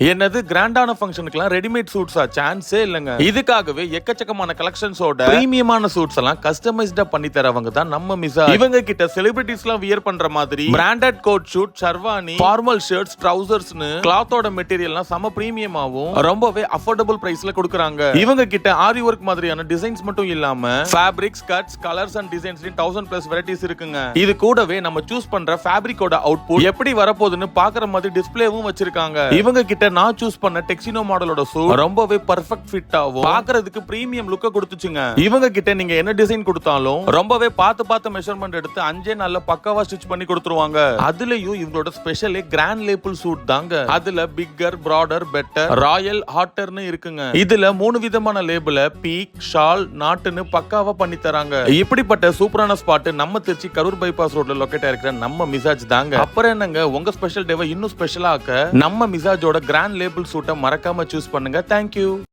என்னது கிராண்டான ஃபங்க்ஷனுக்குலாம் ரெடிமேட் சூட்ஸா? சான்ஸே இல்லங்க. இதுக்காகவே எக்கச்சக்கமான கலெக்ஷன்ஸோட பிரீமியமான சூட்ஸ் எல்லாம் கஸ்டமைஸ்டா பண்ணி தரவங்க தான் நம்ம மிசா. இவங்க கிட்ட செலிபிரிட்டிஸ்லாம் வியர் பண்ற மாதிரி branded coat suit, sherwani, formal shirts, ட்ரவுசர்ஸ்னு கிளாத்தோட மெட்டீரியல்லாம் செம பிரீமியமாவும் ரொம்பவே அஃபோர்டபுள் பிரைஸ்ல கொடுக்கறாங்க. இவங்க கிட்ட ஆரி ஒர்க் மாதிரியான டிசைன்ஸ் மட்டும் இல்லாம fabrics, cuts, colours and designs 1000+ varieties இருக்குங்க. இது கூடவே நம்ம சூஸ் பண்ற ஃபேப்ரிக்கோட அவுட்புட் எப்படி வரப்போகுதுன்னு பாக்குற மாதிரி டிஸ்ப்ளேவும் வச்சிருக்காங்க. இவங்க கிட்ட நான் சூஸ் பண்ண டெக்ஸினோ மாடலோட சூட் ரொம்பவே பெர்ஃபெக்ட் ஃபிட் ஆகும், பார்க்கிறதுக்கு பிரீமியம் லுக்க கொடுத்துச்சுங்க. இவங்க கிட்ட நீங்க என்ன டிசைன் கொடுத்தாலும் ரொம்பவே பார்த்து மெஷர்மெண்ட் எடுத்து 5 நாள்ல பக்காவா ஸ்டிச் பண்ணி கொடுத்துருவாங்க. அதுலயும் இவங்களோட ஸ்பெஷலே கிராண்ட் லேபிள் சூட் தாங்க. அதுல பிக்கர், பிராடர், பெட்டர், ராயல், ஹாட்டர்னு இருக்குங்க. இதுல 3 விதமான லேபிள பீக், ஷால், நாட்டுன்னு பக்காவா பண்ணி தராங்க. இப்படிப்பட்ட சூப்பரான ஸ்பாட் நம்ம திருச்சி கரூர் பைபாஸ் ரோட்ல லொகேட் ஆயிருக்கிற நம்ம மிசாஜ் தாங்க. அப்புறம் என்னங்க, உங்க ஸ்பெஷல் டேவை இன்னும் ஸ்பெஷலா ஆக்க நம்ம மிசாஜோட கிராண்ட் லேபிள் சூட்டை மறக்காம சூஸ் பண்ணுங்க. தேங்க்யூ.